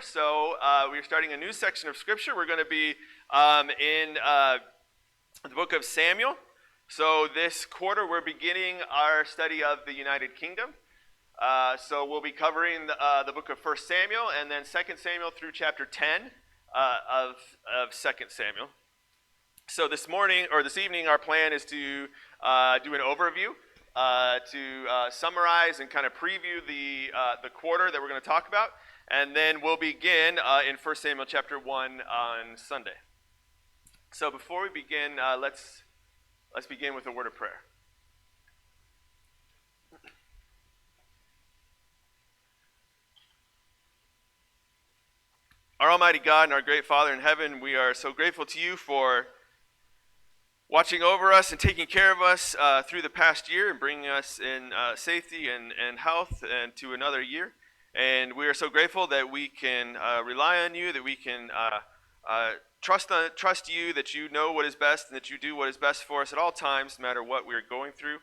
So we're starting a new section of Scripture. We're going to be in the book of Samuel. So this quarter we're beginning our study of the United Kingdom. So we'll be covering the book of 1 Samuel and then 2 Samuel through chapter 10 of 2 Samuel. So this evening, our plan is to do an overview, to summarize and kind of preview the quarter that we're going to talk about, and then we'll begin in 1 Samuel chapter 1 on Sunday. So before we begin, let's begin with a word of prayer. Our Almighty God and our great Father in heaven, we are so grateful to you for watching over us and taking care of us through the past year and bringing us in safety and health and to another year. And we are so grateful that we can rely on you, that we can trust you, that you know what is best and that you do what is best for us at all times, no matter what we're going through.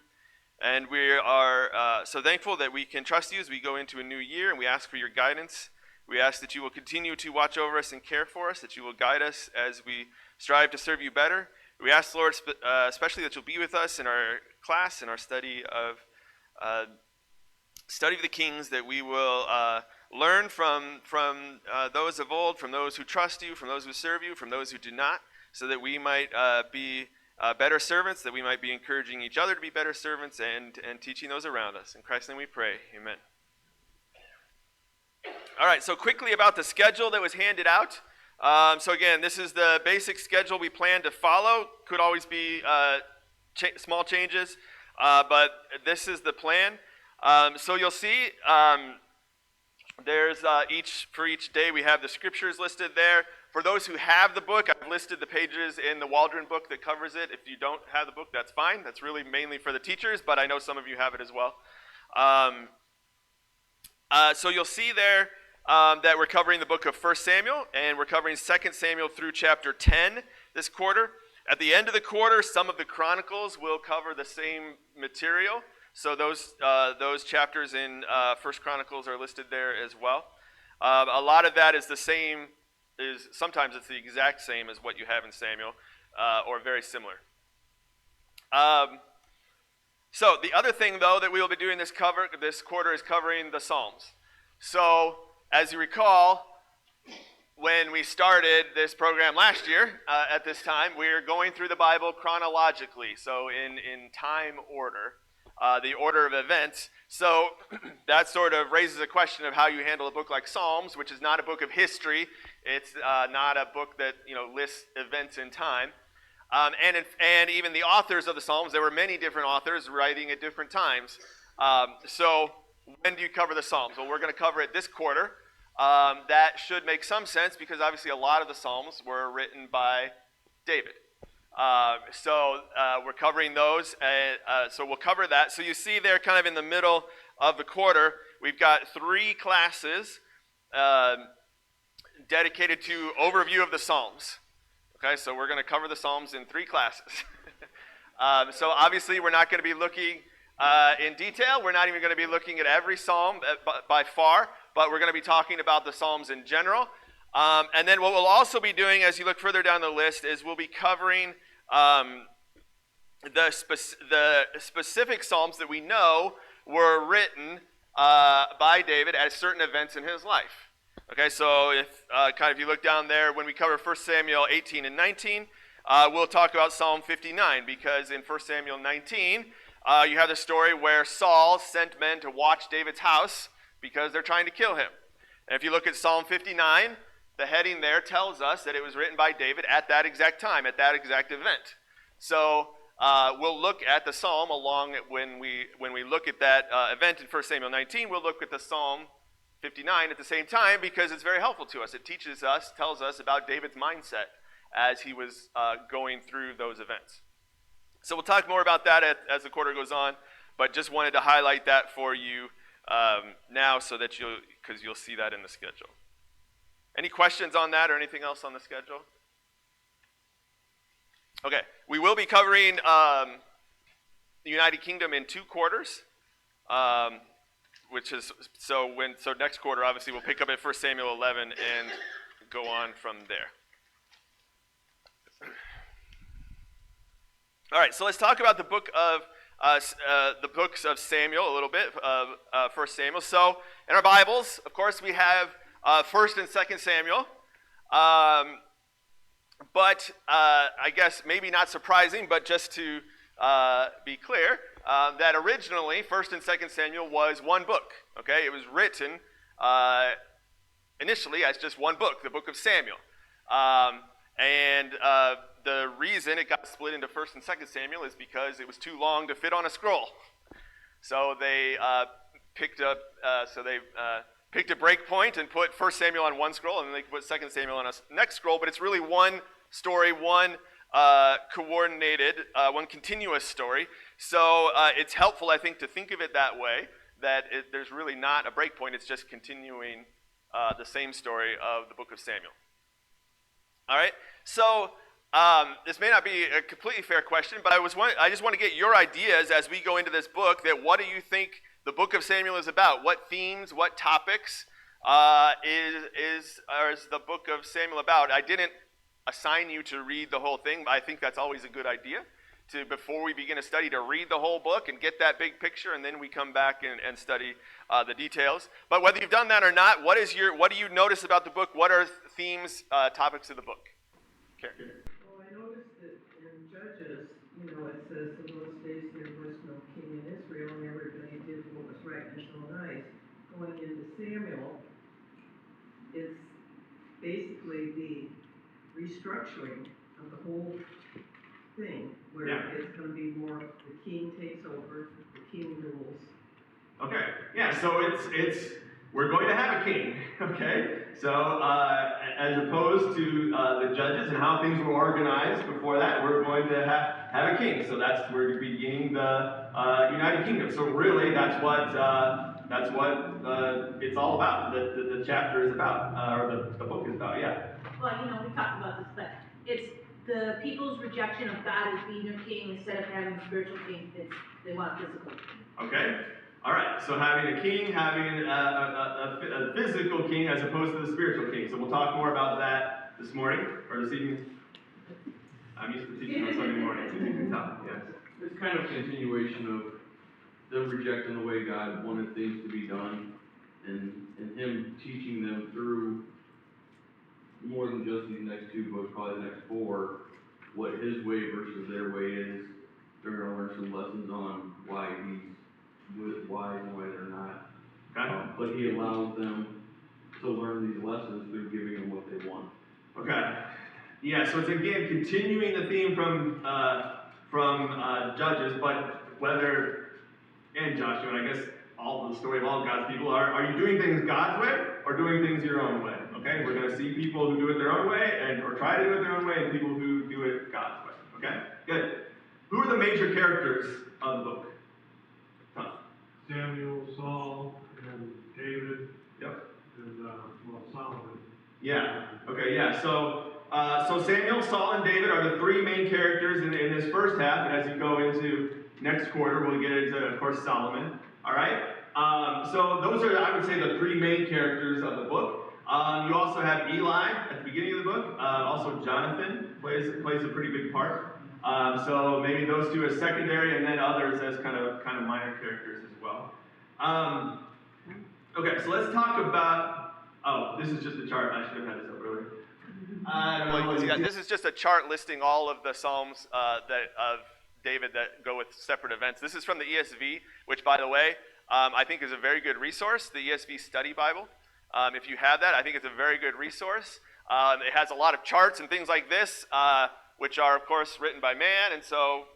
And we are so thankful that we can trust you as we go into a new year, and we ask for your guidance. We ask that you will continue to watch over us and care for us, that you will guide us as we strive to serve you better. We ask, Lord, especially that you'll be with us in our class, in our study of the Kings, that we will learn from those of old, from those who trust you, from those who serve you, from those who do not, so that we might be better servants, that we might be encouraging each other to be better servants and teaching those around us. In Christ's name we pray. Amen. All right, so quickly about the schedule that was handed out. So again, this is the basic schedule we plan to follow. Could always be small changes, but this is the plan. So you'll see there's for each day we have the scriptures listed there. For those who have the book, I've listed the pages in the Waldron book that covers it. If you don't have the book, that's fine. That's really mainly for the teachers, but I know some of you have it as well. So you'll see there that we're covering the book of 1 Samuel, and we're covering 2 Samuel through chapter 10 this quarter. At the end of the quarter, some of the Chronicles will cover the same material. So those chapters in 1 Chronicles are listed there as well. A lot of that is the same, sometimes it's the exact same as what you have in Samuel, or very similar. So the other thing, though, that we will be doing this quarter is covering the Psalms. So as you recall, when we started this program last year, at this time, we're going through the Bible chronologically, so in time order, the order of events. So that sort of raises a question of how you handle a book like Psalms, which is not a book of history. It's not a book that lists events in time. And even the authors of the Psalms, there were many different authors writing at different times. So when do you cover the Psalms? Well, we're going to cover it this quarter. That should make some sense because obviously a lot of the Psalms were written by David. So we're covering those, so we'll cover that. So you see there kind of in the middle of the quarter, we've got 3 classes dedicated to overview of the Psalms. Okay, so we're going to cover the Psalms in 3 classes. So obviously we're not going to be looking in detail. We're not even going to be looking at every Psalm by far, but we're going to be talking about the Psalms in general. And then what we'll also be doing as you look further down the list is we'll be covering the specific Psalms that we know were written by David at certain events in his life. Okay, so if you look down there, when we cover 1 Samuel 18 and 19, we'll talk about Psalm 59, because in 1 Samuel 19, you have the story where Saul sent men to watch David's house because they're trying to kill him. And if you look at Psalm 59, the heading there tells us that it was written by David at that exact time, at that exact event. So we'll look at the Psalm along when we look at that event in 1 Samuel 19, we'll look at the Psalm 59 at the same time because it's very helpful to us. It tells us about David's mindset as he was going through those events. So we'll talk more about that as the quarter goes on, but just wanted to highlight that for you now so that because you'll see that in the schedule. Any questions on that or anything else on the schedule? Okay, we will be covering the United Kingdom in 2 quarters. so next quarter, obviously, we'll pick up at 1 Samuel 11 and go on from there. All right, so let's talk about the books of Samuel a little bit, 1 Samuel. So in our Bibles, of course, we have 1 and 2 Samuel. But I guess maybe not surprising, but just to be clear, that originally 1 and 2 Samuel was one book. Okay, it was written initially as just one book, the book of Samuel. The reason it got split into 1 and 2 Samuel is because it was too long to fit on a scroll. So they picked a break point and put 1 Samuel on one scroll, and then they put 2 Samuel on a next scroll. But it's really one story, one coordinated, one continuous story. So it's helpful, I think, to think of it that way, that there's really not a break point. It's just continuing the same story of the book of Samuel. All right, so this may not be a completely fair question, but I just want to get your ideas as we go into this book, that what do you think the book of Samuel is about? What themes, what topics is the book of Samuel about? I didn't assign you to read the whole thing, but I think that's always a good idea, before we begin a study, to read the whole book and get that big picture, and then we come back and study the details. But whether you've done that or not, what do you notice about the book? What are themes, topics of the book? Okay. Well, I noticed that in Judges, it says, in those days there was no king in Israel, and everybody did what was right and so nice. Going into Samuel, it's basically the restructuring of the whole thing, where it's going to be more, the king takes over, the king rules. Okay, yeah, so we're going to have a king, okay? So, as opposed to the Judges and how things were organized before that, we're going to have a king. So we're beginning the United Kingdom. So really, that's what it's all about. The chapter is about, or the book is about. Yeah. Well, we talked about this, but it's the people's rejection of God as being their king instead of having a spiritual king. They want a physical king. Okay. All right. So having a king, having a physical king as opposed to the spiritual king. So we'll talk more about that this morning or this evening. I'm used to teaching on Sunday mornings. You can tell. Yes. It's kind of a continuation of them rejecting the way God wanted things to be done, and Him teaching them through more than just these next two books, probably the next four, what His way versus their way is. They're going to learn some lessons on why He's wise and why they're not. Okay. But He allows them to learn these lessons through giving them what they want. Okay. Yeah, so it's again continuing the theme from Judges, but and Joshua, I guess the story of all God's people, are you doing things God's way or doing things your own way? Okay, we're going to see people who do it their own way or try to do it their own way, and people who do it God's way. Okay, good. Who are the major characters of the book? Samuel, Saul, and David. Yep. And Solomon. Yeah. Okay. Yeah. So Samuel, Saul, and David are the three main characters in this first half, and as you go into next quarter, we'll get into, of course, Solomon. All right. So those are, I would say, the three main characters of the book. You also have Eli at the beginning of the book. Also, Jonathan plays a pretty big part. So maybe those two as secondary, and then others as kind of minor characters as well. Okay, so let's talk about. Oh, this is just a chart. I should have had this up earlier. This is just a chart listing all of the Psalms of David that go with separate events. This is from the ESV, which, by the way, I think is a very good resource, the ESV Study Bible. If you have that, I think it's a very good resource. It has a lot of charts and things like this, which are, of course, written by man, and so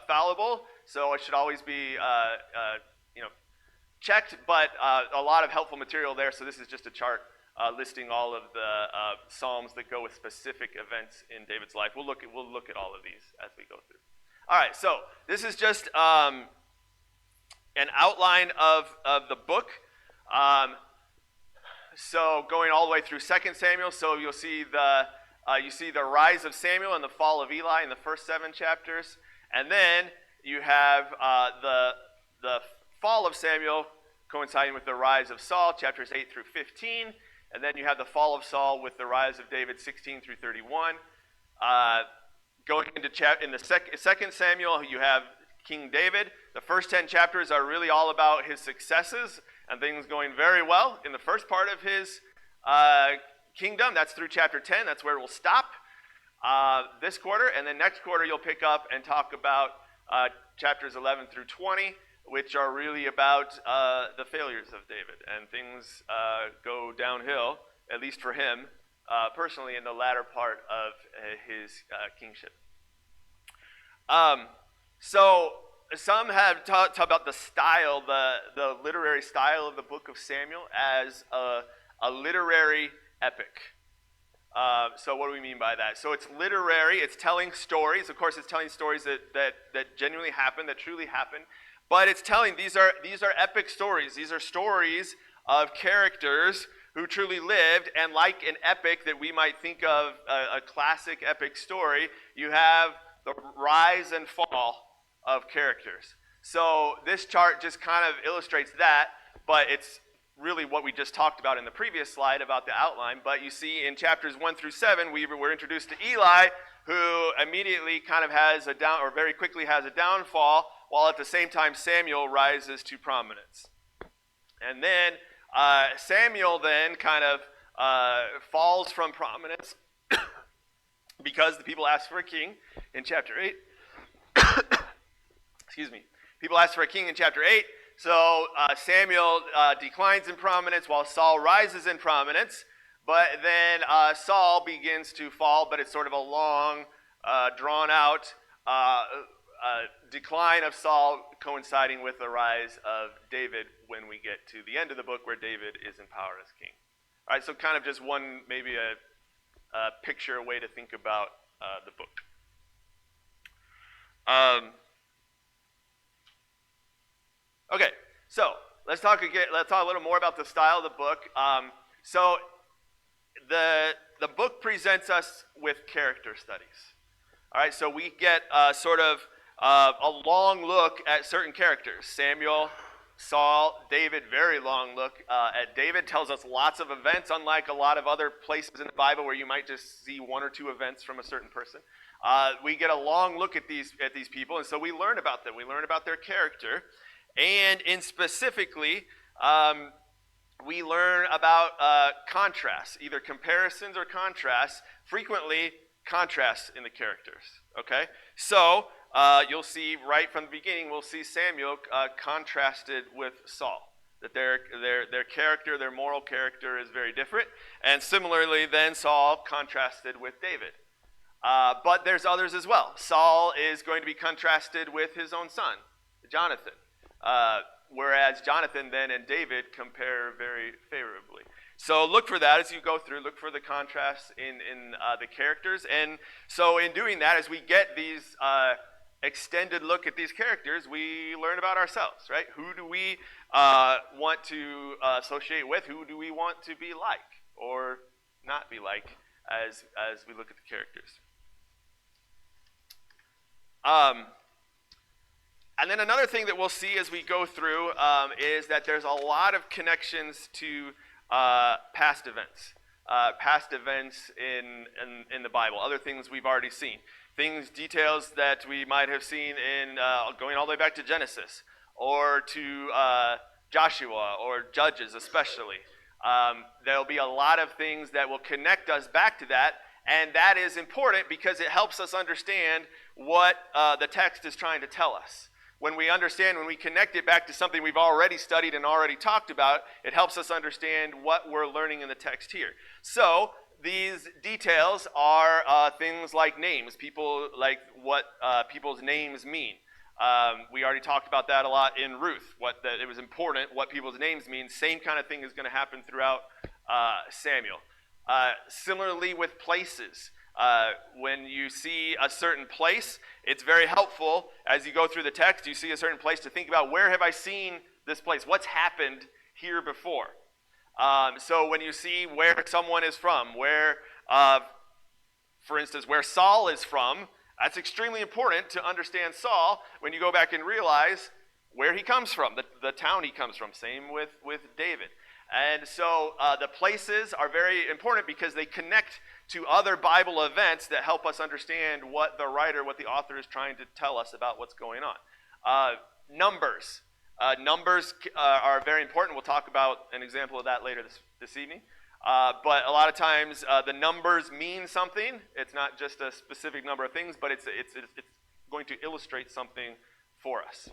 fallible. So it should always be checked, but a lot of helpful material there. So this is just a chart listing all of the Psalms that go with specific events in David's life. We'll look at all of these as we go through. All right, so this is just an outline of the book. So going all the way through 2 Samuel, so you'll see the rise of Samuel and the fall of Eli in the first 7 chapters, and then you have the fall of Samuel coinciding with the rise of Saul, chapters 8 through 15. And then you have the fall of Saul with the rise of David, 16 through 31. Going into in the second Samuel, you have King David. The first 10 chapters are really all about his successes and things going very well in the first part of his kingdom. That's through chapter 10. That's where we'll stop this quarter. And then next quarter, you'll pick up and talk about chapters 11 through 20, which are really about the failures of David. And things go downhill, at least for him, personally, in the latter part of his kingship. So some have talked about the style, the literary style of the book of Samuel as a literary epic. So what do we mean by that? So it's literary, it's telling stories. Of course, it's telling stories that genuinely happen, that truly happen. But it's telling, these are epic stories. These are stories of characters who truly lived, and like an epic that we might think of, a classic epic story, you have the rise and fall of characters. So this chart just kind of illustrates that, but it's really what we just talked about in the previous slide about the outline. But you see in chapters 1 through 7, we're introduced to Eli, who immediately kind of has a down, or very quickly has a downfall, while at the same time Samuel rises to prominence. And then Samuel then kind of falls from prominence because the people ask for a king in chapter 8. Excuse me. People ask for a king in chapter 8. So Samuel declines in prominence while Saul rises in prominence. But then Saul begins to fall, but it's sort of a long, drawn-out decline of Saul coinciding with the rise of David when we get to the end of the book where David is in power as king. All right, so kind of just one, maybe a picture, a way to think about the book. Okay, so let's talk a little more about the style of the book. So the book presents us with character studies. All right, so we get sort of a long look at certain characters. Samuel, Saul, David, very long look at David. Tells us lots of events, unlike a lot of other places in the Bible where you might just see one or two events from a certain person. We get a long look at these people, and so we learn about them. We learn about their character. And in specifically, we learn about contrasts, either comparisons or contrasts, frequently contrasts in the characters, okay? So you'll see right from the beginning, we'll see Samuel contrasted with Saul, that their character, their moral character is very different. And similarly, then Saul contrasted with David. But there's others as well. Saul is going to be contrasted with his own son, Jonathan. Whereas Jonathan then and David compare very favorably. So look for that as you go through. Look for the contrasts in the characters. And so in doing that, as we get these extended look at these characters, we learn about ourselves, right? Who do we want to associate with? Who do we want to be like or not be like as we look at the characters? And then another thing that we'll see as we go through is that there's a lot of connections to past events in the Bible, other things we've already seen, details that we might have seen in going all the way back to Genesis or to Joshua or Judges especially. There'll be a lot of things that will connect us back to that, and that is important because it helps us understand what the text is trying to tell us. When we connect it back to something we've already studied and already talked about, it helps us understand what we're learning in the text here. So these details are things like names, what people's names mean. We already talked about that a lot in Ruth, that it was important what people's names mean. Same kind of thing is going to happen throughout Samuel. Similarly with places. When you see a certain place, it's very helpful as you go through the text, you see a certain place to think about, where have I seen this place? What's happened here before? So when you see where someone is from, for instance, where Saul is from, that's extremely important to understand Saul when you go back and realize where he comes from, the town he comes from. Same with David. And so the places are very important because they connect to other Bible events that help us understand what the writer, what the author is trying to tell us about what's going on. Numbers. Numbers are very important. We'll talk about an example of that later this evening. But a lot of times the numbers mean something. It's not just a specific number of things, but it's going to illustrate something for us.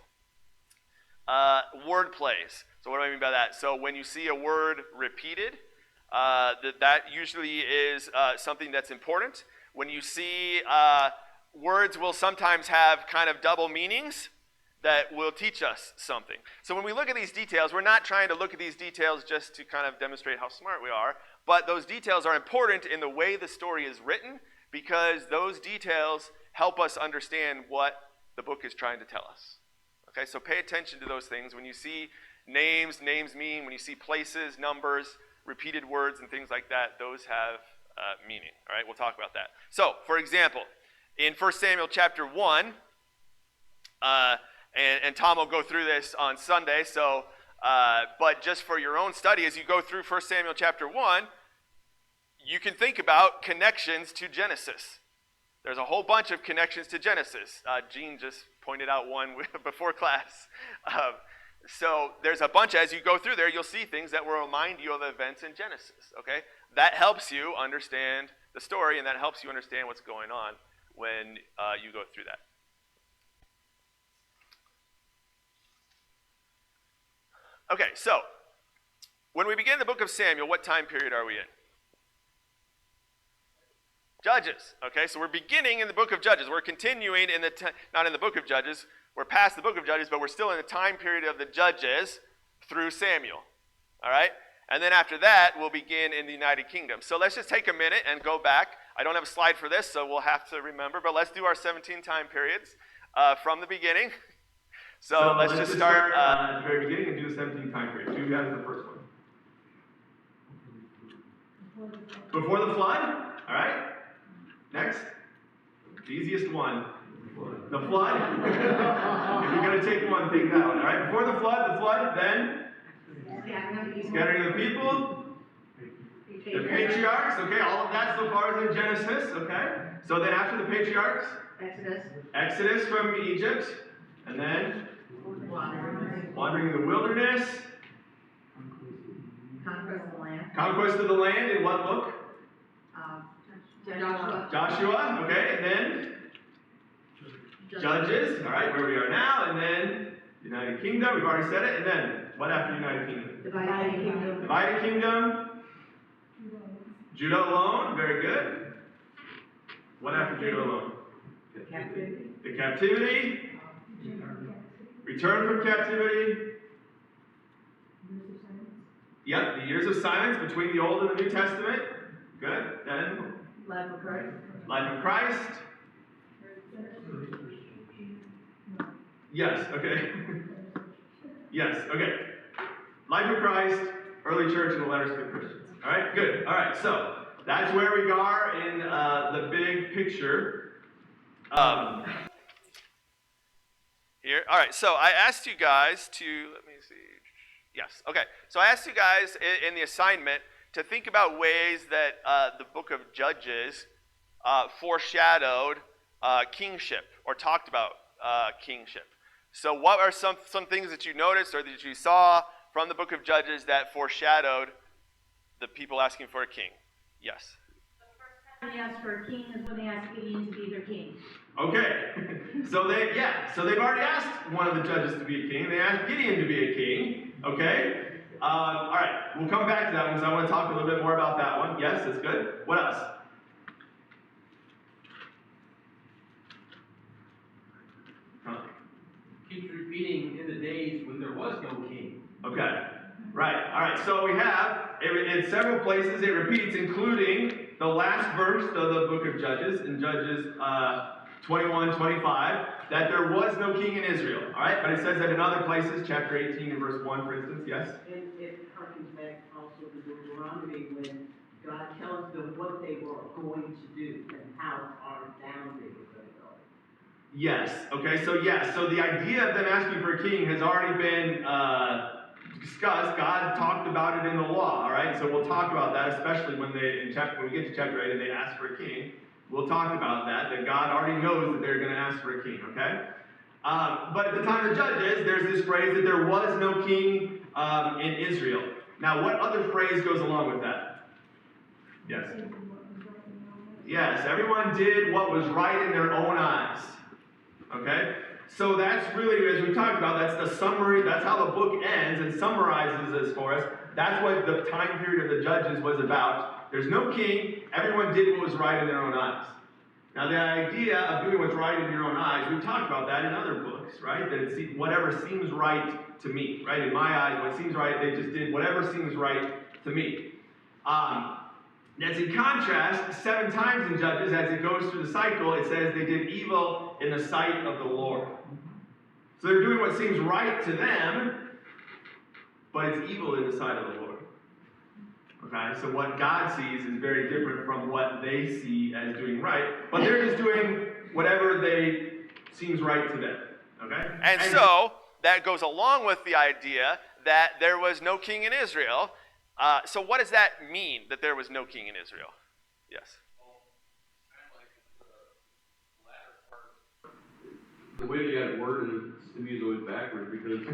Word plays. So what do I mean by that? So when you see a word repeated, that usually is something that's important. When you see words will sometimes have kind of double meanings that will teach us something. So when we look at these details, we're not trying to look at these details just to kind of demonstrate how smart we are, but those details are important in the way the story is written because those details help us understand what the book is trying to tell us. Okay, so pay attention to those things. When you see names mean. When you see places, numbers, repeated words, and things like that, those have meaning. All right, we'll talk about that. So, for example, in 1 Samuel chapter 1, and Tom will go through this on Sunday, so, but just for your own study, as you go through 1 Samuel chapter 1, you can think about connections to Genesis. There's a whole bunch of connections to Genesis. Gene just pointed out one before class. So there's a bunch. As you go through there, you'll see things that will remind you of events in Genesis. Okay, that helps you understand the story, and that helps you understand what's going on when you go through that. Okay, so when we begin the book of Samuel, what time period are we in? Judges. Okay, so we're beginning in the book of Judges. We're continuing in not in the book of Judges. We're past the book of Judges, but we're still in the time period of the Judges through Samuel. All right? And then after that, we'll begin in the United Kingdom. So let's just take a minute and go back. I don't have a slide for this, so we'll have to remember, but let's do our 17 time periods from the beginning. So let's just start at the very beginning and do the 17 time period. Do that as the first one. Before the flood? All right. Next. The easiest one. The flood. If you're going to take one, take that one. All right. Before the flood, then scattering of the people, the patriarchs. Okay, all of that so far is in Genesis. Okay. So then after the patriarchs, Exodus from Egypt, and then wandering in the wilderness, conquest of the land in what book? Joshua. Okay, and then Judges. All right, where we are now, and then United Kingdom. We've already said it. And then what after United Kingdom? Divided Kingdom. Judah alone. Very good. What after Judah alone? The captivity. Return from captivity. Yep, the years of silence between the Old and the New Testament. Good. Then Life of Christ. Life of Christ. Yes, okay. Yes, okay. Life of Christ, early church, and the letters to the Christians. All right, good. All right, so that's where we are in the big picture. Here. All right, so I asked you guys to, let me see. Yes, okay. So I asked you guys in the assignment to think about ways that the book of Judges foreshadowed kingship or talked about kingship. So what are some things that you noticed or that you saw from the book of Judges that foreshadowed the people asking for a king? Yes. The first time they asked for a king is when they asked Gideon to be their king. Okay, so they've already asked one of the judges to be a king. They asked Gideon to be a king. Okay, all right, we'll come back to that one because I want to talk a little bit more about that one. Yes, that's good. What else? Keeps repeating in the days when there was no king. Okay, right. All right, so we have, in several places it repeats, including the last verse of the book of Judges, in Judges 21, 25, that there was no king in Israel. All right, but it says that in other places, chapter 18 and verse 1, for instance, yes? And it harkens back also to Deuteronomy when God tells them what they were going to do and how far down they were going to go. Yes. Okay. So yes. So the idea of them asking for a king has already been discussed. God talked about it in the law. All right. So we'll talk about that, especially when when we get to chapter 8 and they ask for a king. We'll talk about that. That God already knows that they're going to ask for a king. Okay. But at the time of the judges, there's this phrase that there was no king in Israel. Now, what other phrase goes along with that? Yes. Yes. Everyone did what was right in their own eyes. Okay? So that's really, as we talked about, that's the summary, that's how the book ends and summarizes this for us. That's what the time period of the judges was about. There's no king, everyone did what was right in their own eyes. Now the idea of doing what's right in your own eyes, we've talked about that in other books, right? That it's whatever seems right to me, right? In my eyes, what seems right, they just did whatever seems right to me. That's in contrast, 7 times in Judges, as it goes through the cycle, it says they did evil in the sight of the Lord. So they're doing what seems right to them, but it's evil in the sight of the Lord. Okay, so what God sees is very different from what they see as doing right, but they're just doing whatever they seems right to them. Okay? And so that goes along with the idea that there was no king in Israel. So what does that mean, that there was no king in Israel? Yes. The way they had it worded, to me, is always backwards, because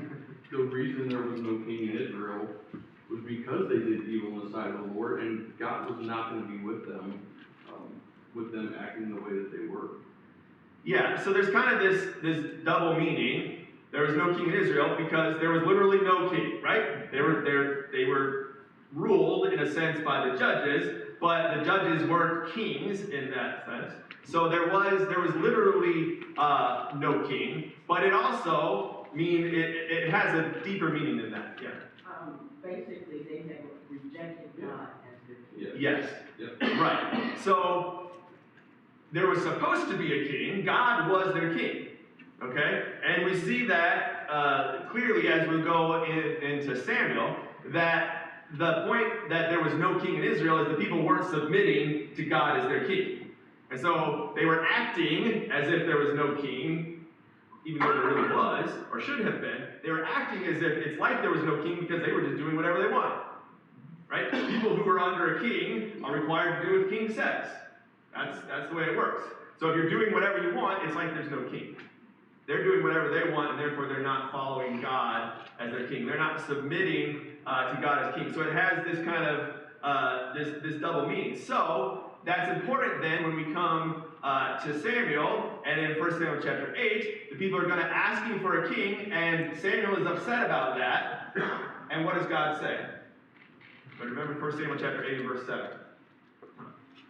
the reason there was no king in Israel was because they did evil in the sight of the Lord, and God was not going to be with them acting the way that they were. Yeah, so there's kind of this double meaning. There was no king in Israel because there was literally no king, right? They were ruled in a sense by the judges, but the judges weren't kings in that sense. So there was literally no king, but it also it has a deeper meaning than that. Yeah. Basically, they have rejected God as their king. Yes. Yep. Right. So there was supposed to be a king. God was their king. Okay? And we see that clearly as we go into Samuel, that the point that there was no king in Israel is the people weren't submitting to God as their king. And so they were acting as if there was no king, even though there really was, or should have been. They were acting as if it's like there was no king because they were just doing whatever they wanted. Right? People who are under a king are required to do what the king says. That's the way it works. So if you're doing whatever you want, it's like there's no king. They're doing whatever they want, and therefore they're not following God as their king. They're not submitting to God as king. So it has this kind of this double meaning. So that's important then when we come to Samuel, and in 1 Samuel chapter 8, the people are going to ask him for a king, and Samuel is upset about that. And what does God say? But remember 1 Samuel chapter 8 and verse 7.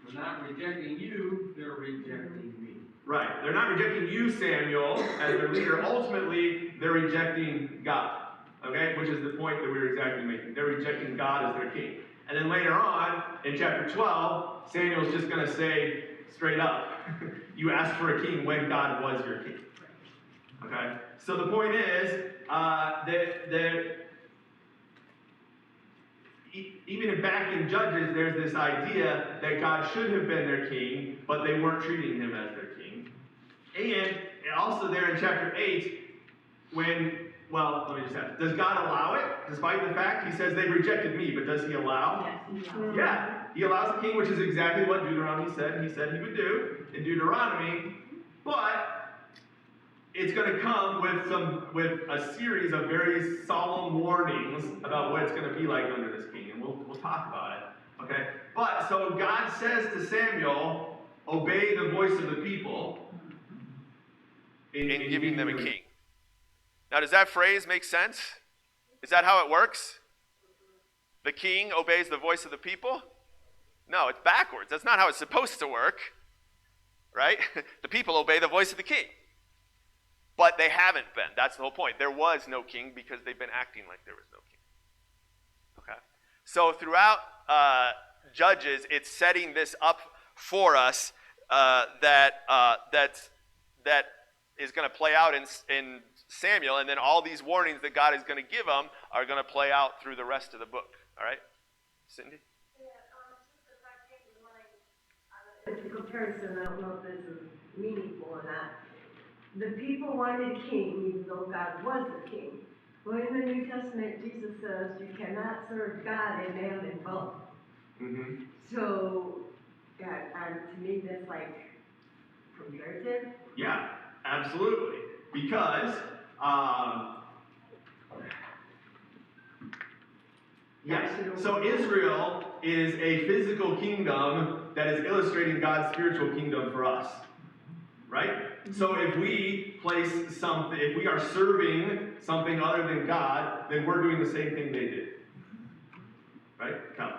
They're not rejecting you, they're rejecting me. Right. They're not rejecting you, Samuel, as their leader. Ultimately, they're rejecting God. Okay? Which is the point that we were exactly making. They're rejecting God as their king. And then later on, in chapter 12, Samuel's just going to say straight up, you asked for a king when God was your king. Okay? So the point is that even back in Judges, there's this idea that God should have been their king, but they weren't treating him as their king. And also there in chapter 8, let me just ask, does God allow it? Despite the fact he says they rejected me, but does he allow? Yes, he allows. Yeah, he allows the king, which is exactly what Deuteronomy said he would do in Deuteronomy, but it's going to come with a series of very solemn warnings about what it's going to be like under this king, and we'll talk about it. Okay, but so God says to Samuel, obey the voice of the people In giving them a king. Now, does that phrase make sense? Is that how it works? The king obeys the voice of the people? No, it's backwards. That's not how it's supposed to work. Right? The people obey the voice of the king. But they haven't been. That's the whole point. There was no king because they've been acting like there was no king. Okay? So throughout Judges, it's setting this up for us that is going to play out in Samuel, and then all these warnings that God is going to give them are going to play out through the rest of the book. All right? Cindy? The comparison, I don't know if this is meaningful or not. the people wanted a king, even though God was the king. Well, in the New Testament, Jesus says you cannot serve God and mammon both. Mm-hmm. So, to me, that's like comparative. Yeah, absolutely. Because, yes, so Israel is a physical kingdom that is illustrating God's spiritual kingdom for us. Right? So if we place something, if we are serving something other than God, then we're doing the same thing they did. Right? Come.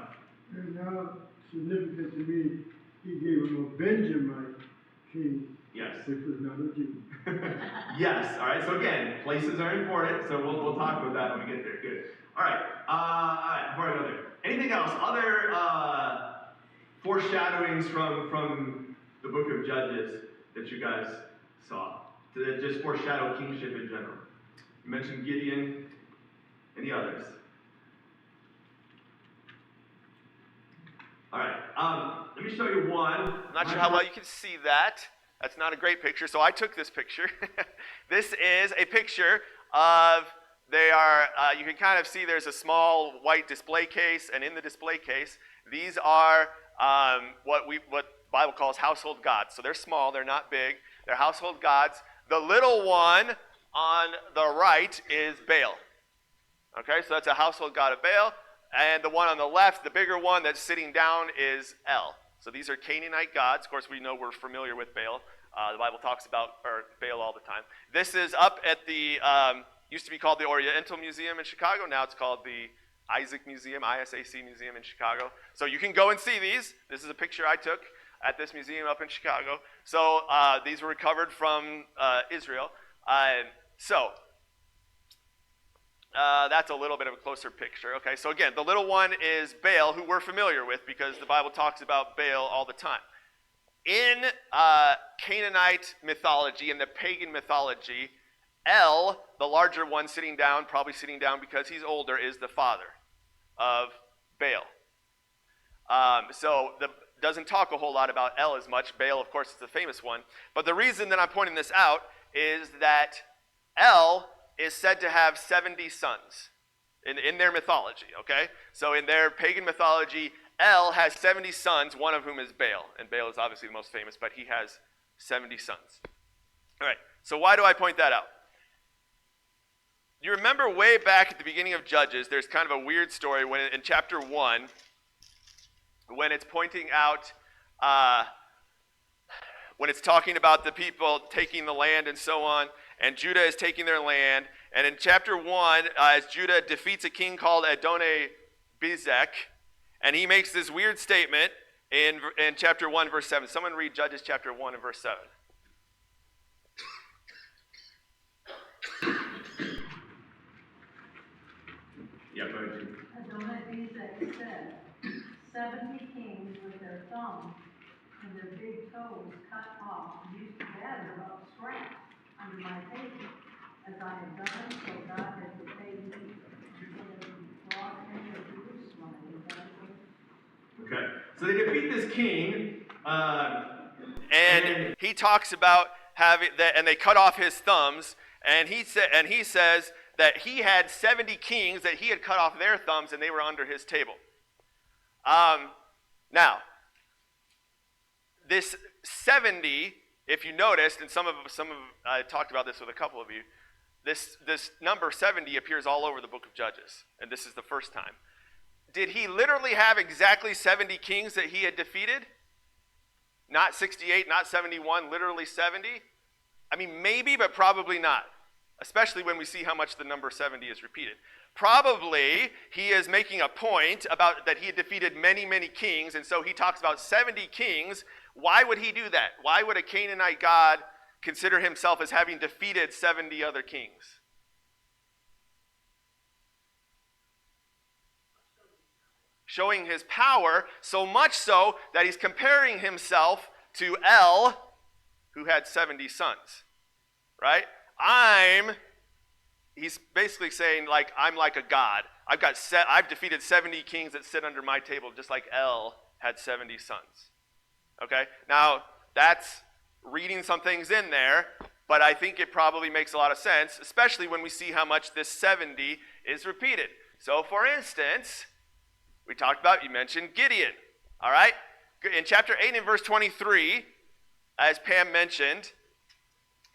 And now, significant to me, he gave him a Benjamite king, Yes. which was not a Jew. Yes. All right. So again, places are important. So we'll talk about that when we get there. Good. All right. Before I go there, anything else? Other foreshadowings from the book of Judges that you guys saw that just foreshadow kingship in general? You mentioned Gideon. Any others? All right. Let me show you one. I'm not sure how well you can see that. That's not a great picture, so I took this picture. This is a picture of, you can kind of see there's a small white display case, and in the display case, these are what Bible calls household gods. So they're small, they're not big, they're household gods. The little one on the right is Baal. Okay, so that's a household god of Baal. And the one on the left, the bigger one that's sitting down, is El. So these are Canaanite gods. Of course, we know we're familiar with Baal. The Bible talks about Baal all the time. This is up at the, used to be called the Oriental Museum in Chicago. Now it's called the Isaac Museum, ISAC Museum in Chicago. So you can go and see these. This is a picture I took at this museum up in Chicago. So these were recovered from Israel. That's a little bit of a closer picture. Okay, so again, the little one is Baal, who we're familiar with because the Bible talks about Baal all the time. In Canaanite mythology, in the pagan mythology, El, the larger one sitting down, probably sitting down because he's older, is the father of Baal. Doesn't talk a whole lot about El as much. Baal, of course, is the famous one. But the reason that I'm pointing this out is that El is said to have 70 sons in their mythology, okay? So in their pagan mythology, El has 70 sons, one of whom is Baal. And Baal is obviously the most famous, but he has 70 sons. All right, so why do I point that out? You remember way back at the beginning of Judges, there's kind of a weird story when in chapter 1, when it's pointing out, when it's talking about the people taking the land and so on, and Judah is taking their land. And in chapter 1, as Judah defeats a king called Adoni-Bezek, and he makes this weird statement in chapter 1, verse 7. Someone read Judges chapter 1 and verse 7. Yeah, go ahead, Jim. Adoni-Bezek said, 70 kings with their thumbs and their big toes cut off used to gather up scraps under my table. As I have done, so God has repaid me. So they brought into Jerusalem and Okay, so they defeat this king, and he talks about having that, and they cut off his thumbs, and he says that he had 70 kings that he had cut off their thumbs, and they were under his table. Now, this 70, if you noticed, and I talked about this with a couple of you, this number 70 appears all over the book of Judges, and this is the first time. Did he literally have exactly 70 kings that he had defeated? Not 68, not 71, literally 70? I mean, maybe, but probably not, especially when we see how much the number 70 is repeated. Probably he is making a point about that he had defeated many, many kings, and so he talks about 70 kings. Why would he do that? Why would a Canaanite god consider himself as having defeated 70 other kings? Showing his power, so much so that he's comparing himself to El, who had 70 sons, right? He's basically saying, like, I'm like a god. I've defeated 70 kings that sit under my table, just like El had 70 sons. Okay? Now, that's reading some things in there. but I think it probably makes a lot of sense, especially when we see how much this 70 is repeated. So, for instance, you mentioned Gideon, all right? In chapter 8 and verse 23, as Pam mentioned,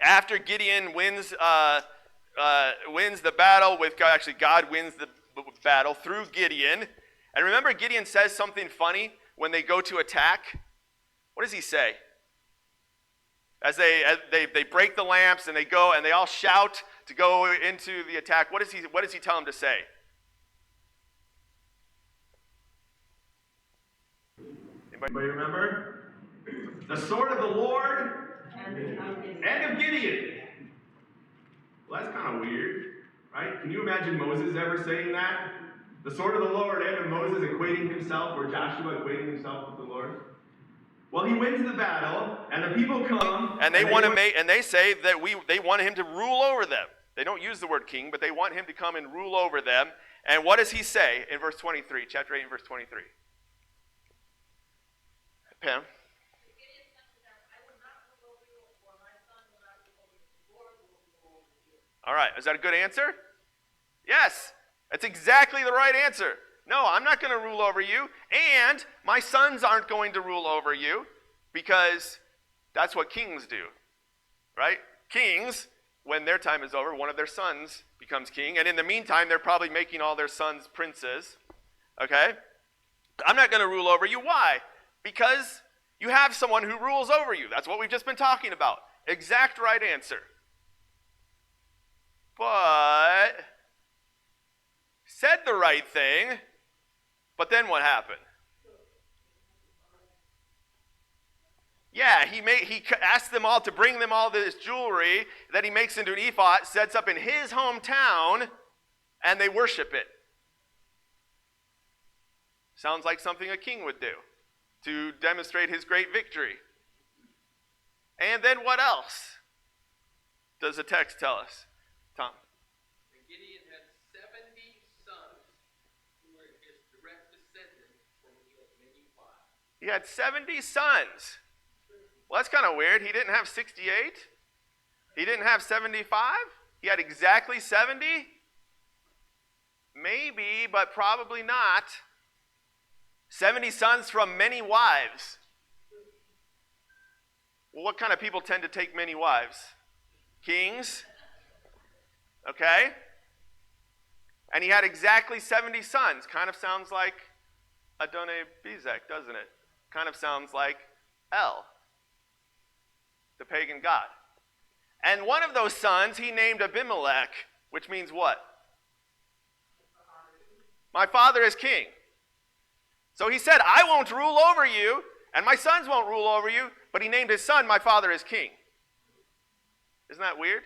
after Gideon wins the battle with God, actually God wins the battle through Gideon. And remember, Gideon says something funny when they go to attack. What does he say? As they break the lamps and they go and they all shout to go into the attack, what does he tell them to say? Anybody remember? The sword of the Lord and of Gideon. Well, that's kind of weird, right? Can you imagine Moses ever saying that? The sword of the Lord and of Moses equating himself, or Joshua equating himself with the Lord? Well, he wins the battle, and the people come, and they say that they want him to rule over them. They don't use the word king, but they want him to come and rule over them. And what does he say in verse 23, chapter 8 and verse 23? Pam? All right, is that a good answer? Yes, that's exactly the right answer. No, I'm not going to rule over you, and my sons aren't going to rule over you, because that's what kings do, right? Kings, when their time is over, one of their sons becomes king, and in the meantime, they're probably making all their sons princes, okay? I'm not going to rule over you. Why? Because you have someone who rules over you. That's what we've just been talking about. Exact right answer. But said the right thing, but then what happened? Yeah, he asked them all to bring them all this jewelry that he makes into an ephod, sets up in his hometown, and they worship it. Sounds like something a king would do to demonstrate his great victory. And then what else does the text tell us? Tom? Gideon had 70 sons who were his direct descendants from he had many wives. He had 70 sons. Well, that's kind of weird. He didn't have 68. He didn't have 75. He had exactly 70. Maybe, but probably not. 70 sons from many wives. Well, what kind of people tend to take many wives? Kings. Okay? And he had exactly 70 sons. Kind of sounds like Adonai Bezek, doesn't it? Kind of sounds like El, the pagan god. And one of those sons he named Abimelech, which means what? My father is king. So he said, I won't rule over you, and my sons won't rule over you, but he named his son, my father is king. Isn't that weird?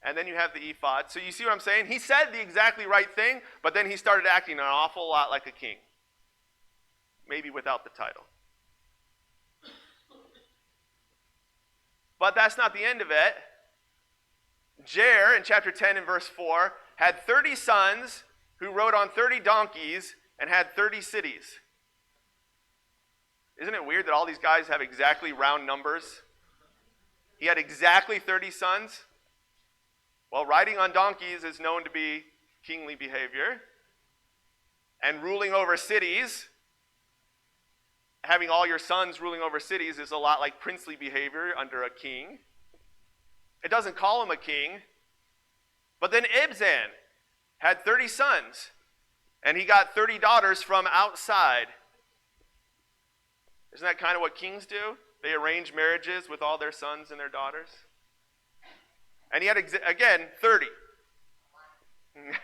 And then you have the ephod. So you see what I'm saying? He said the exactly right thing, but then he started acting an awful lot like a king. Maybe without the title. But that's not the end of it. Jair, in chapter 10 and verse 4, had 30 sons who rode on 30 donkeys and had 30 cities. Isn't it weird that all these guys have exactly round numbers? He had exactly 30 sons. Well, riding on donkeys is known to be kingly behavior. And ruling over cities, having all your sons ruling over cities is a lot like princely behavior under a king. It doesn't call him a king. But then Ibzan had 30 sons, and he got 30 daughters from outside. Isn't that kind of what kings do? They arrange marriages with all their sons and their daughters. And he had, again, 30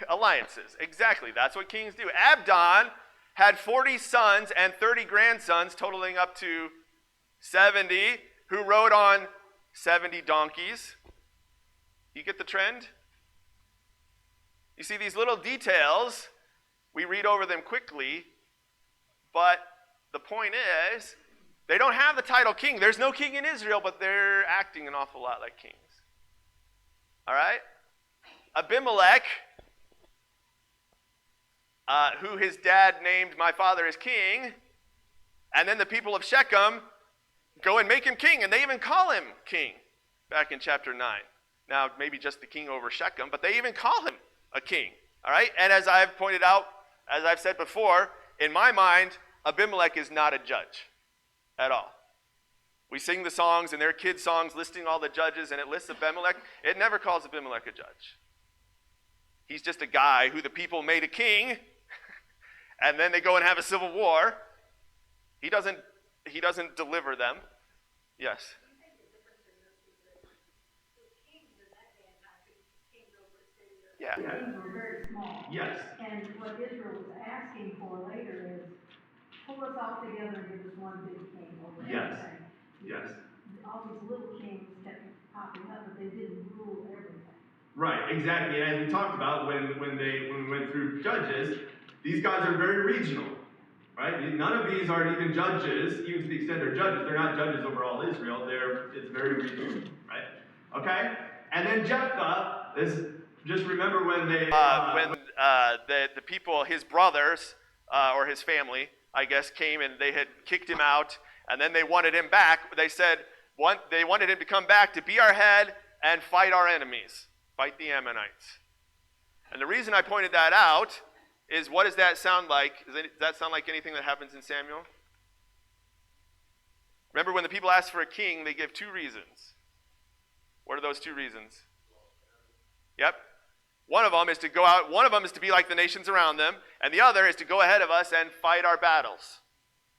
alliances. Exactly, that's what kings do. Abdon had 40 sons and 30 grandsons, totaling up to 70, who rode on 70 donkeys. You get the trend? You see these little details, we read over them quickly, but the point is, they don't have the title king. There's no king in Israel, but they're acting an awful lot like kings. All right? Abimelech, who his dad named my father is king, and then the people of Shechem go and make him king, and they even call him king. back in chapter 9. Now, maybe just the king over Shechem, but they even call him a king. All right? And as I've pointed out, as I've said before, in my mind, Abimelech is not a judge at all. We sing the songs, and they're kids' songs listing all the judges, and it lists Abimelech. It never calls Abimelech a judge. He's just a guy who the people made a king, and then they go and have a civil war. He doesn't deliver them. Yes? Yeah. Kings were very small. Yes. And what Israel was asking for later is, pull us all together and give us one big king over Yes. everything. Yes. All these little kings kept popping up, but they didn't rule everything. Right, exactly. And as we talked about when we went through Judges, these guys are very regional, right? None of these are even judges, even to the extent they're judges. They're not judges over all Israel. It's very regional, right? Okay. And then Jephthah is just remember when they the people, his brothers or his family, I guess, came and they had kicked him out, and then they wanted him back. They said they wanted him to come back to be our head and fight our enemies. Fight the Ammonites. And the reason I pointed that out is, what does that sound like? Does that sound like anything that happens in Samuel? Remember, when the people ask for a king, they give two reasons. What are those two reasons? Yep. One of them is to go out, one of them is to be like the nations around them, and the other is to go ahead of us and fight our battles.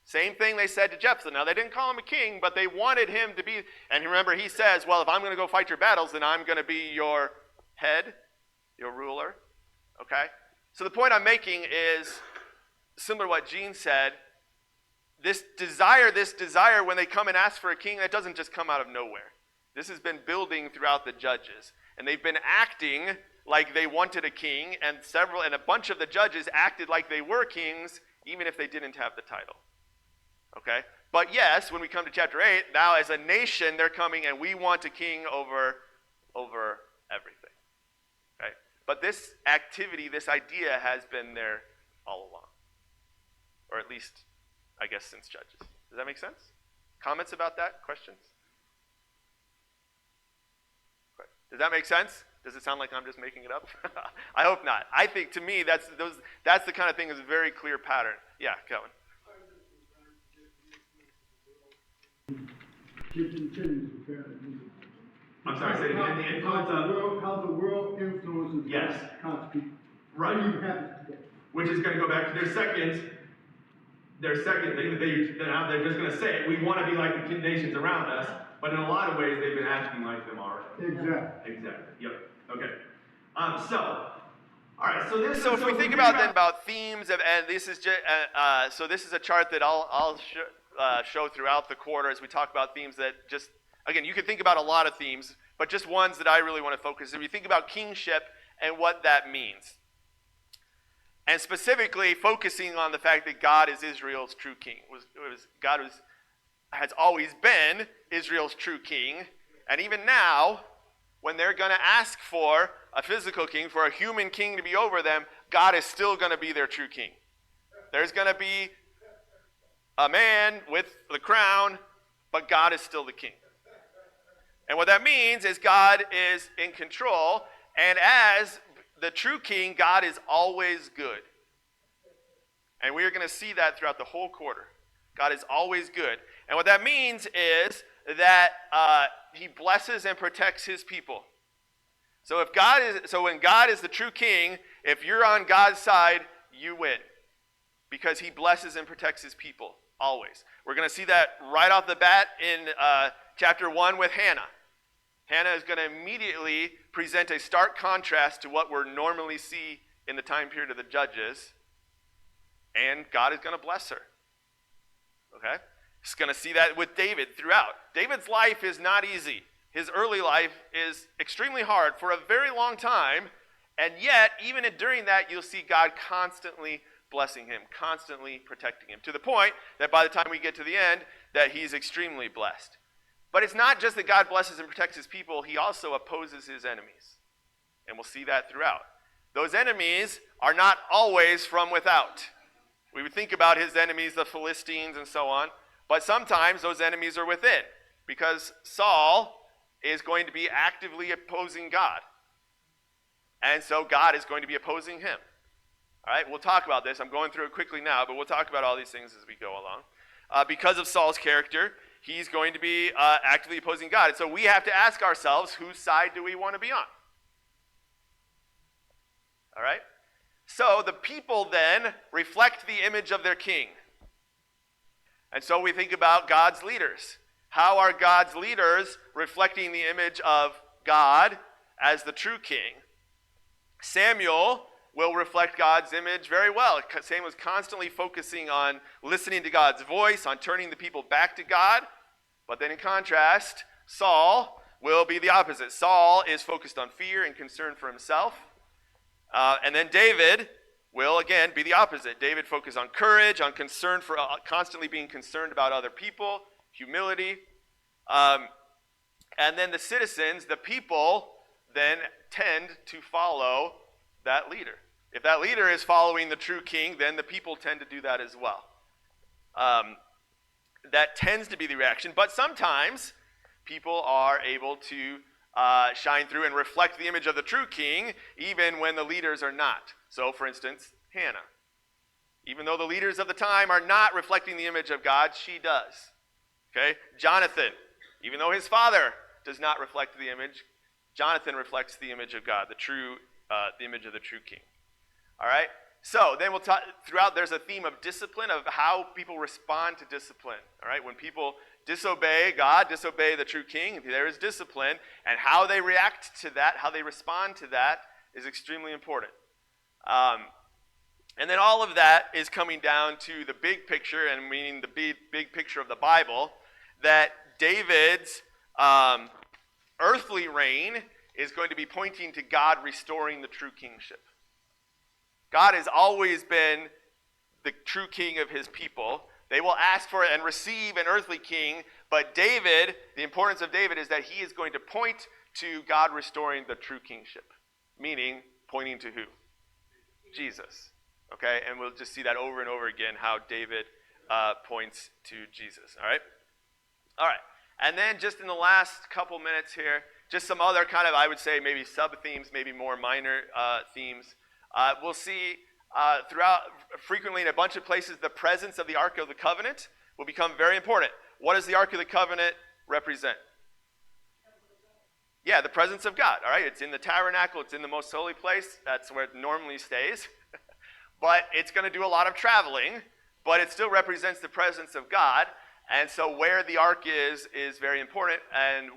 Same thing they said to Jephthah. Now, they didn't call him a king, but they wanted him to be, and remember, he says, well, if I'm going to go fight your battles, then I'm going to be your head, your ruler. Okay? So the point I'm making is similar to what Gene said. This desire when they come and ask for a king, that doesn't just come out of nowhere. This has been building throughout the judges. And they've been acting like they wanted a king, and a bunch of the judges acted like they were kings, even if they didn't have the title. Okay? But yes, when we come to chapter 8, now as a nation, they're coming and we want a king over everything. Okay? But this activity, this idea has been there all along. Or at least, I guess, since Judges. Does that make sense? Comments about that? Questions? Does that make sense? Does it sound like I'm just making it up? I hope not. I think, to me, that's the kind of thing that's a very clear pattern. Yeah, Kevin. I'm sorry, say it again. The influence of how the world influences yes. God's people. Right. What even happens today? Which is going to go back to their second thing. They're just going to say, we want to be like the nations around us, but in a lot of ways they've been acting like them already. Exactly. Yep. Okay. All right. So if we think about themes of, and this is just, so this is a chart that I'll show throughout the quarter as we talk about themes that just, again, you can think about a lot of themes, but just ones that I really want to focus on. If you think about kingship and what that means, and specifically focusing on the fact that God is Israel's true king. God has always been Israel's true king, and even now, when they're going to ask for a physical king, for a human king to be over them, God is still going to be their true king. There's going to be a man with the crown, but God is still the king. And what that means is God is in control, and as the true king, God is always good. And we are going to see that throughout the whole quarter. God is always good. And what that means is that he blesses and protects his people. So when God is the true king, if you're on God's side, you win. Because he blesses and protects his people, always. We're going to see that right off the bat in chapter 1 with Hannah. Hannah is going to immediately present a stark contrast to what we're normally see in the time period of the Judges, and God is going to bless her. Okay? He's going to see that with David throughout. David's life is not easy. His early life is extremely hard for a very long time, and yet, even during that, you'll see God constantly blessing him, constantly protecting him, to the point that by the time we get to the end, that he's extremely blessed. But it's not just that God blesses and protects his people, he also opposes his enemies. And we'll see that throughout. Those enemies are not always from without. We would think about his enemies, the Philistines and so on, but sometimes those enemies are within. Because Saul is going to be actively opposing God. And so God is going to be opposing him. All right, we'll talk about this. I'm going through it quickly now, but we'll talk about all these things as we go along. Because of Saul's character, he's going to be actively opposing God. And so we have to ask ourselves, whose side do we want to be on? All right? So the people then reflect the image of their king. And so we think about God's leaders. How are God's leaders reflecting the image of God as the true king? Samuel will reflect God's image very well. Samuel was constantly focusing on listening to God's voice, on turning the people back to God. But then in contrast, Saul will be the opposite. Saul is focused on fear and concern for himself. And then David will, again, be the opposite. David focused on courage, on concern for constantly being concerned about other people, humility. And then the citizens, the people, then tend to follow that leader. If that leader is following the true king, then the people tend to do that as well. That tends to be the reaction, but sometimes people are able to shine through and reflect the image of the true king, even when the leaders are not. So, for instance, Hannah. Even though the leaders of the time are not reflecting the image of God, she does. Okay? Jonathan, even though his father does not reflect the image, Jonathan reflects the image of God, the image of the true king. All right? So then we'll talk throughout. There's a theme of discipline, of how people respond to discipline. All right? When people disobey God, disobey the true king, there is discipline, and how they react to that, how they respond to that, is extremely important. And then all of that is coming down to the big picture, and meaning the big picture of the Bible, that David's earthly reign is going to be pointing to God restoring the true kingship. God has always been the true king of his people. They will ask for and receive an earthly king, but David, the importance of David is that he is going to point to God restoring the true kingship, meaning pointing to who? Jesus. Okay, and we'll just see that over and over again, how David points to Jesus. All right? All right. And then just in the last couple minutes here, just some other kind of, I would say, maybe sub-themes, maybe more minor themes. We'll see throughout, frequently in a bunch of places, the presence of the Ark of the Covenant will become very important. What does the Ark of the Covenant represent? Yeah, the presence of God, all right? It's in the tabernacle. It's in the most holy place. That's where it normally stays. But it's going to do a lot of traveling, but it still represents the presence of God. And so where the ark is very important, and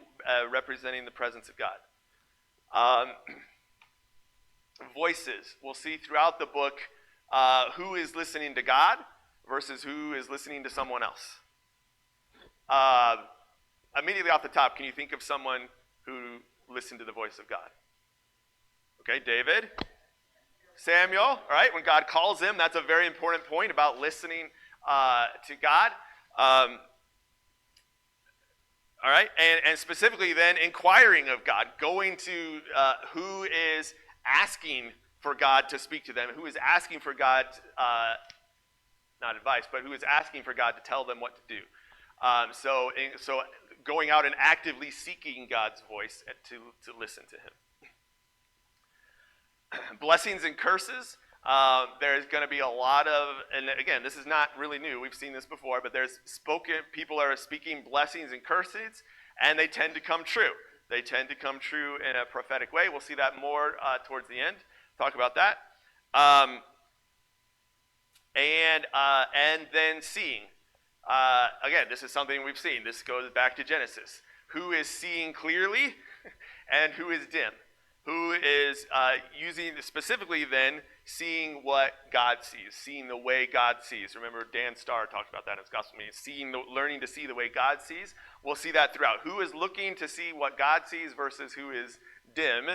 representing the presence of God. Voices. We'll see throughout the book who is listening to God versus who is listening to someone else. Immediately off the top, can you think of someone who listened to the voice of God? Okay, David. Samuel, all right, when God calls him, that's a very important point about listening to God. All right, and specifically then inquiring of God, going to who is asking for God to speak to them, who is asking for God, not advice, but who is asking for God to tell them what to do. So going out and actively seeking God's voice to listen to him. Blessings and curses. There's going to be a lot of, and again, this is not really new. We've seen this before, but people are speaking blessings and curses, and they tend to come true. They tend to come true in a prophetic way. We'll see that more towards the end. Talk about that. And then seeing. Again, this is something we've seen. This goes back to Genesis. Who is seeing clearly and who is dim? Who is using, specifically then, seeing what God sees, seeing the way God sees. Remember, Dan Starr talked about that in his gospel meeting, learning to see the way God sees. We'll see that throughout. Who is looking to see what God sees versus who is dim,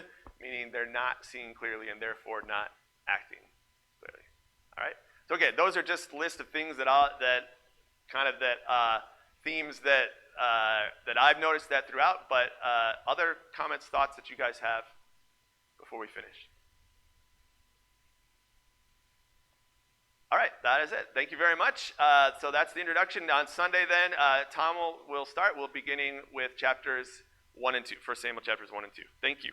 meaning they're not seeing clearly and therefore not acting clearly. All right? So again, those are just lists of things themes that I've noticed that throughout, but other comments, thoughts that you guys have before we finish? All right, that is it. Thank you very much. So that's the introduction. On Sunday then, Tom will start. We'll be beginning with chapters 1 and 2. 1 Samuel chapters 1 and 2. Thank you.